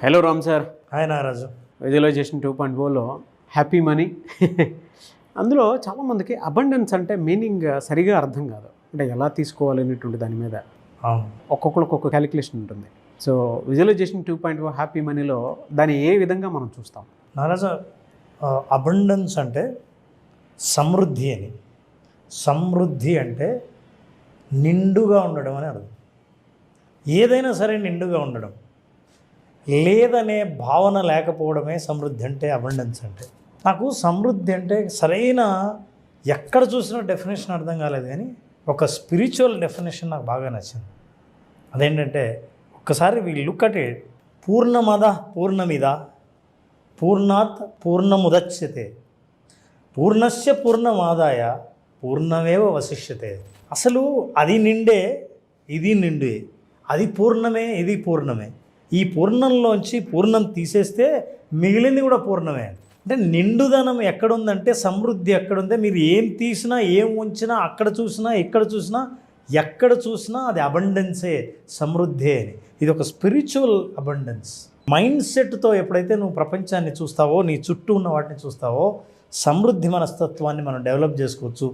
Hello Ram sir. Hi Nagaraju. Visualisation 2.0లో happy money అందులో చాలామందికి అబండెన్స్ అంటే మీనింగ్ సరిగా అర్థం కాదు, అంటే ఎలా తీసుకోవాలి అనేటువంటి దాని మీద ఒక్కొక్కరికి ఒక్కొక్క క్యాలిక్యులేషన్ ఉంటుంది. సో విజువలైజేషన్ 2.0 హ్యాపీ మనీలో దాన్ని ఏ విధంగా మనం చూస్తాం? నాగరాజు, అబండెన్స్ అంటే సమృద్ధి అని. సమృద్ధి అంటే నిండుగా ఉండడం అని అర్థం. ఏదైనా సరే నిండుగా ఉండడం, లేదనే భావన లేకపోవడమే సమృద్ధి అంటే, అబండెన్స్ అంటే. నాకు సమృద్ధి అంటే సరైన ఎక్కడ చూసినా డెఫినేషన్ అర్థం కాలేదు, కానీ ఒక స్పిరిచువల్ డెఫినేషన్ నాకు బాగా నచ్చింది. అదేంటంటే, ఒక్కసారి వీ లుక్ అట్ ఇట్. పూర్ణమద పూర్ణమిద పూర్ణాత్ పూర్ణముదచ్యతే పూర్ణస్య పూర్ణమాదాయ పూర్ణమేవ వశిష్యతే. అసలు అది నిండే, ఇది నిండే, అది పూర్ణమే, ఇది పూర్ణమే. ఈ పూర్ణంలోంచి పూర్ణం తీసేస్తే మిగిలింది కూడా పూర్ణమే. అంటే నిండుదనం ఎక్కడుందంటే, సమృద్ధి ఎక్కడుందే, మీరు ఏం తీసినా ఏం ఉంచినా, అక్కడ చూసినా ఇక్కడ చూసినా ఎక్కడ చూసినా అది అబండెన్సే, సమృద్ధే అని. ఇది ఒక స్పిరిచువల్ అబండెన్స్. మైండ్ సెట్తో ఎప్పుడైతే నువ్వు ప్రపంచాన్ని చూస్తావో, నీ చుట్టూ ఉన్న వాటిని చూస్తావో, సమృద్ధి మనస్తత్వాన్ని మనం డెవలప్ చేసుకోవచ్చు.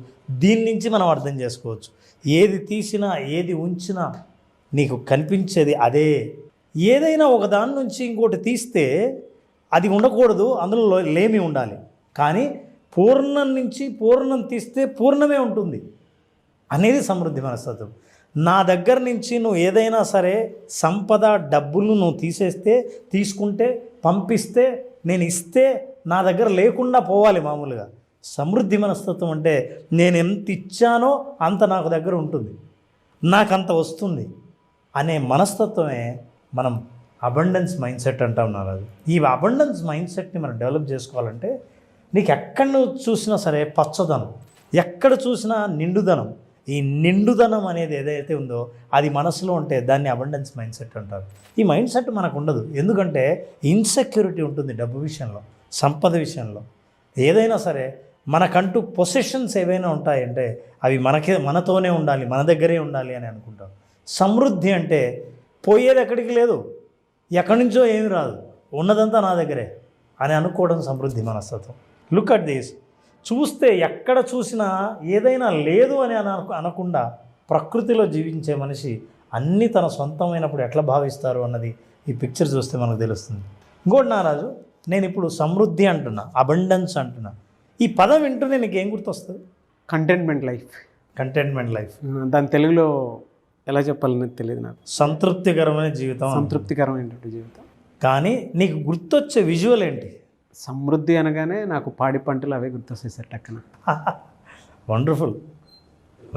దీని నుంచి మనం అర్థం చేసుకోవచ్చు. ఏది తీసినా ఏది ఉంచినా నీకు కనిపించేది అదే. ఏదైనా ఒక దాని నుంచి ఇంకోటి తీస్తే అది ఉండకూడదు, అందులో లేమి ఉండాలి. కానీ పూర్ణం నుంచి పూర్ణం తీస్తే పూర్ణమే ఉంటుంది అనేది సమృద్ధి మనస్తత్వం. నా దగ్గర నుంచి నువ్వు ఏదైనా సరే సంపద, డబ్బులు నువ్వు తీసుకుంటే, పంపిస్తే, నేను ఇస్తే నా దగ్గర లేకుండా పోవాలి. మామూలుగా సమృద్ధి మనస్తత్వం అంటే నేను ఎంత ఇచ్చానో అంత నాకు దగ్గర ఉంటుంది, నాకంత వస్తుంది అనే మనస్తత్వమే మనం అబండెన్స్ మైండ్ సెట్ అంటాం. నాది ఈ అబండెన్స్ మైండ్ సెట్ని మనం డెవలప్ చేసుకోవాలంటే, నీకు ఎక్కడ చూసినా సరే పచ్చదనం, ఎక్కడ చూసినా నిండుదనం. ఈ నిండుదనం అనేది ఏదైతే ఉందో అది మనసులో ఉంటే దాన్ని అబండెన్స్ మైండ్ సెట్ అంటారు. ఈ మైండ్ సెట్ మనకు ఉండదు, ఎందుకంటే ఇన్సెక్యూరిటీ ఉంటుంది డబ్బు విషయంలో, సంపద విషయంలో. ఏదైనా సరే మనకంటూ పొసెషన్స్ ఏవైనా ఉంటాయంటే అవి మనతోనే ఉండాలి, మన దగ్గరే ఉండాలి అని అనుకుంటాం. సమృద్ధి అంటే పోయేది ఎక్కడికి లేదు, ఎక్కడి నుంచో ఏమి రాదు, ఉన్నదంతా నా దగ్గరే అని అనుకోవడం సమృద్ధి మనస్తత్వం. Look at this. చూస్తే ఎక్కడ చూసినా ఏదైనా లేదు అని అనకుండా ప్రకృతిలో జీవించే మనిషి అన్నీ తన సొంతమైనప్పుడు ఎట్లా భావిస్తారు అన్నది ఈ పిక్చర్ చూస్తే మనకు తెలుస్తుంది. ఇంకోటి నారాజు, నేను ఇప్పుడు సమృద్ధి అంటున్నా, అబండెన్స్ అంటున్నా. ఈ పదం వింటూనే నీకు ఏం గుర్తొస్తుంది? Contentment life. కంటెంట్మెంట్ లైఫ్ దాని తెలుగులో ఎలా చెప్పాలనేది తెలియదు నాకు. సంతృప్తికరమైన జీవితం. సంతృప్తికరమైనటువంటి జీవితం. కానీ నీకు గుర్తొచ్చే విజువల్ ఏంటి? సమృద్ధి అనగానే నాకు పాడి పంటలు అవే గుర్తొస్తాయి సార్ టక్కన. Wonderful,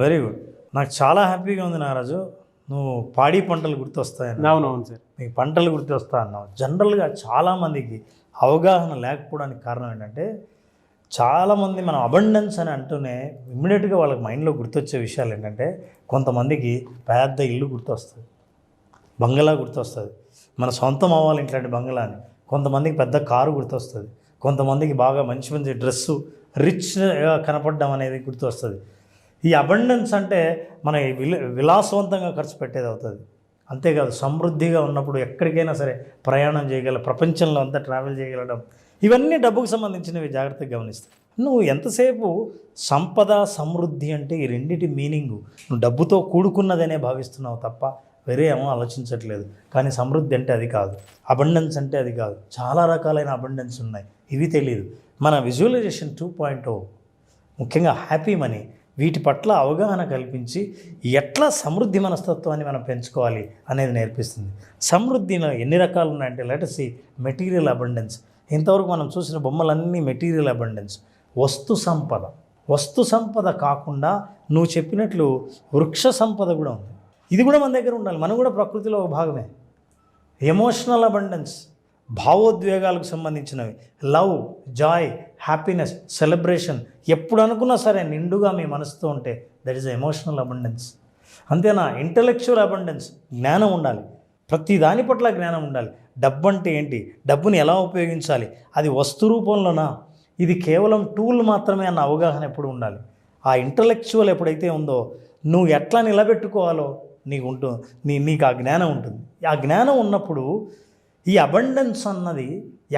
very good. నాకు చాలా హ్యాపీగా ఉంది నారాజు, నువ్వు పాడి పంటలు గుర్తొస్తాయని. అవునవును సార్, నీకు పంటలు గుర్తొస్తా అన్నావు. జనరల్గా చాలామందికి అవగాహన లేకపోవడానికి కారణం ఏంటంటే, చాలామంది మనం అబండెన్స్ అని అంటూనే ఇమ్మీడియట్గా వాళ్ళకి మైండ్లో గుర్తొచ్చే విషయాలు ఏంటంటే, కొంతమందికి పెద్ద ఇల్లు గుర్తొస్తుంది, బంగళా గుర్తొస్తుంది, మన సొంతం అవ్వాలి ఇట్లాంటి బంగళా అని. కొంతమందికి పెద్ద కారు గుర్తొస్తుంది, కొంతమందికి బాగా మంచి మంచి డ్రెస్సు, రిచ్గా కనపడడం అనేది గుర్తొస్తుంది. ఈ అబండెన్స్ అంటే మన విలాసవంతంగా ఖర్చు పెట్టేది అవుతుంది. అంతేకాదు, సమృద్ధిగా ఉన్నప్పుడు ఎక్కడికైనా సరే ప్రయాణం చేయగల, ప్రపంచంలో అంతా ట్రావెల్ చేయగలడం, ఇవన్నీ డబ్బుకు సంబంధించినవి. జాగ్రత్తగా గమనిస్తాయి. నువ్వు ఎంతసేపు సంపద, సమృద్ధి అంటే ఈ రెండింటి మీనింగు నువ్వు డబ్బుతో కూడుకున్నదనే భావిస్తున్నావు తప్ప వేరే ఏమో ఆలోచించట్లేదు. కానీ సమృద్ధి అంటే అది కాదు, అబండెన్స్ అంటే అది కాదు. చాలా రకాలైన అబండెన్స్ ఉన్నాయి, ఇవి తెలియదు. మన విజువలైజేషన్ 2.0 ముఖ్యంగా హ్యాపీ మనీ వీటి పట్ల అవగాహన కల్పించి ఎట్లా సమృద్ధి మనస్తత్వాన్ని మనం పెంచుకోవాలి అనేది నేర్పిస్తుంది. సమృద్ధిలో ఎన్ని రకాలు ఉన్నాయంటే, let us see material abundance. ఇంతవరకు మనం చూసిన బొమ్మలన్నీ మెటీరియల్ అబండెన్స్. వస్తు సంపద, వస్తు సంపద కాకుండా నువ్వు చెప్పినట్లు వృక్ష సంపద కూడా ఉంది. ఇది కూడా మన దగ్గర ఉండాలి, మనం కూడా ప్రకృతిలో ఒక భాగమే. ఎమోషనల్ అబండెన్స్, భావోద్వేగాలకు సంబంధించినవి, లవ్, జాయ్, హ్యాపీనెస్, సెలబ్రేషన్. ఎప్పుడు అనుకున్నా సరే నిండుగా మీ మనసుతో ఉంటే దట్ ఈస్ ఎమోషనల్ అబండెన్స్. అంతేనా? ఇంటలెక్చువల్ అబండెన్స్, జ్ఞానం ఉండాలి, ప్రతి దాని పట్ల జ్ఞానం ఉండాలి. డబ్బు అంటే ఏంటి, డబ్బుని ఎలా ఉపయోగించాలి, అది వస్తు రూపంలోనా, ఇది కేవలం టూల్ మాత్రమే అన్న అవగాహన ఎప్పుడు ఉండాలి. ఆ ఇంటలెక్చువల్ ఎప్పుడైతే ఉందో, నువ్వు ఎట్లా నిలబెట్టుకోవాలో నీకు ఆ జ్ఞానం ఉంటుంది. ఆ జ్ఞానం ఉన్నప్పుడు ఈ అబండెన్స్ అన్నది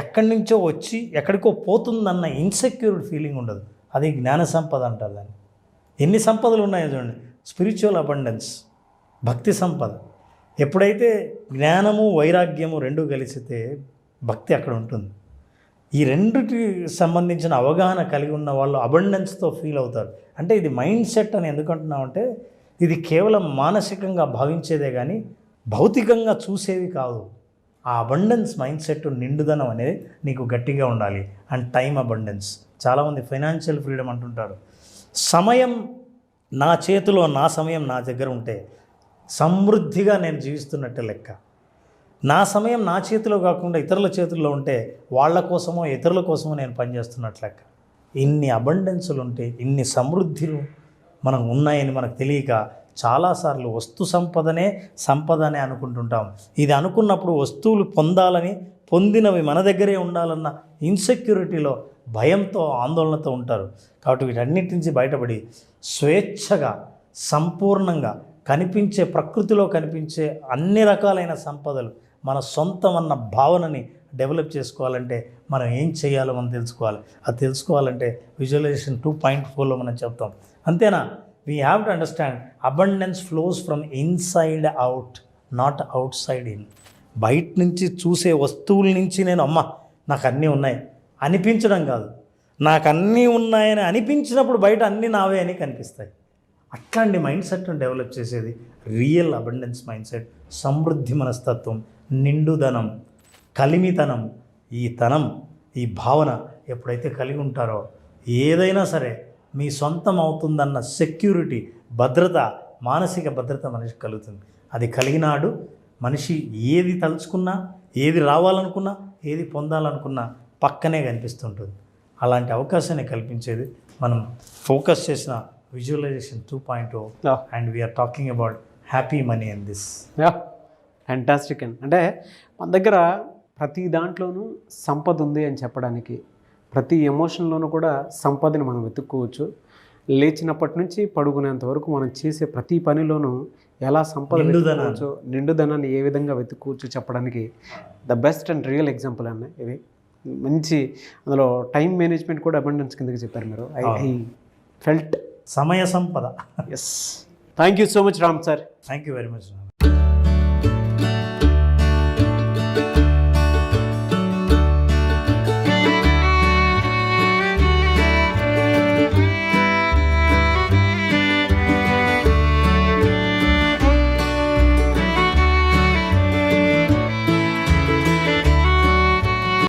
ఎక్కడి నుంచో వచ్చి ఎక్కడికో పోతుందన్న ఇన్సెక్యూర్డ్ ఫీలింగ్ ఉండదు. అది జ్ఞాన సంపద అంటారు దాన్ని. ఎన్ని సంపదలు ఉన్నాయో చూడండి. స్పిరిచువల్ అబండెన్స్, భక్తి సంపద. ఎప్పుడైతే జ్ఞానము వైరాగ్యము రెండూ కలిసితే భక్తి అక్కడ ఉంటుంది. ఈ రెండుకి సంబంధించిన అవగాహన కలిగి ఉన్న వాళ్ళు అబండెన్స్తో ఫీల్ అవుతారు. అంటే ఇది మైండ్ సెట్ అని ఎందుకు అంటున్నామంటే ఇది కేవలం మానసికంగా భావించేదే కానీ భౌతికంగా చూసేవి కాదు. ఆ అబండెన్స్ మైండ్ సెట్, నిండుదనం అనేది నీకు గట్టిగా ఉండాలి. And time abundance. చాలామంది ఫైనాన్షియల్ ఫ్రీడమ్ అంటుంటారు. సమయం నా చేతిలో, నా సమయం నా దగ్గర ఉంటే సమృద్ధిగా నేను జీవిస్తున్నట్టే లెక్క. నా సమయం నా చేతిలో కాకుండా ఇతరుల చేతుల్లో ఉంటే వాళ్ళ కోసమో ఇతరుల కోసమో నేను పనిచేస్తున్నట్లు లెక్క. ఇన్ని అబండెన్సులు ఉంటే, ఇన్ని సమృద్ధిలు మనం ఉన్నాయని మనకు తెలియక చాలాసార్లు వస్తు సంపదనే అనుకుంటుంటాం. ఇది అనుకున్నప్పుడు వస్తువులు పొందాలని, పొందినవి మన దగ్గరే ఉండాలన్న ఇన్సెక్యూరిటీలో, భయంతో, ఆందోళనతో ఉంటారు. కాబట్టి వీటన్నిటి నుంచి బయటపడి స్వేచ్ఛగా, సంపూర్ణంగా కనిపించే, ప్రకృతిలో కనిపించే అన్ని రకాలైన సంపదలు మన సొంతం అన్న భావనని డెవలప్ చేసుకోవాలంటే మనం ఏం చేయాలో మనం తెలుసుకోవాలి. అది తెలుసుకోవాలంటే విజువలైజేషన్ 2.4లో మనం చెప్తాం. అంతేనా? We have to understand abundance flows from inside out, not out side in. బయట నుంచి చూసే వస్తువుల నుంచి నేను నాకు అన్నీ ఉన్నాయి అనిపించడం కాదు, నాకు అన్నీ ఉన్నాయని అనిపించినప్పుడు బయట అన్నీ నావే అని కనిపిస్తాయి. అట్లాంటి మైండ్ సెట్ను డెవలప్ చేసేది రియల్ అబండెన్స్ మైండ్ సెట్. సమృద్ధి మనస్తత్వం, నిండుదనం, కలిమితనం, ఈ భావన ఎప్పుడైతే కలిగి ఉంటారో ఏదైనా సరే మీ సొంతం అవుతుందన్న సెక్యూరిటీ, భద్రత, మానసిక భద్రత మనిషికి కలుగుతుంది. అది కలిగినాడు మనిషి ఏది తలుచుకున్నా, ఏది రావాలనుకున్నా, ఏది పొందాలనుకున్నా పక్కనే కనిపిస్తుంటుంది. అలాంటి అవకాశాన్ని కల్పించేది మనం ఫోకస్ చేసిన visualisation 2.0 and we're talking about happy money in this. Fantastic అండి. అంటే మన దగ్గర ప్రతి దాంట్లోనూ సంపద ఉంది అని చెప్పడానికి, ప్రతి ఎమోషన్లోనూ కూడా సంపదని మనం వెతుక్కోవచ్చు. లేచినప్పటి నుంచి పడుకునేంత వరకు మనం చేసే ప్రతి పనిలోనూ ఎలా సంపద వెతుక్కోవచ్చు, నిండుదనాన్ని ఏ విధంగా వెతుక్కోవచ్చు చెప్పడానికి the best and real example అన్న ఇది. మంచి అందులో టైం మేనేజ్మెంట్ కూడా అబండెన్స్ కిందకి చెప్పారు మీరు. ఐ ఫెల్ట్ సమయ సంపద. Yes. Thank you so much Ram sir. Thank you very much.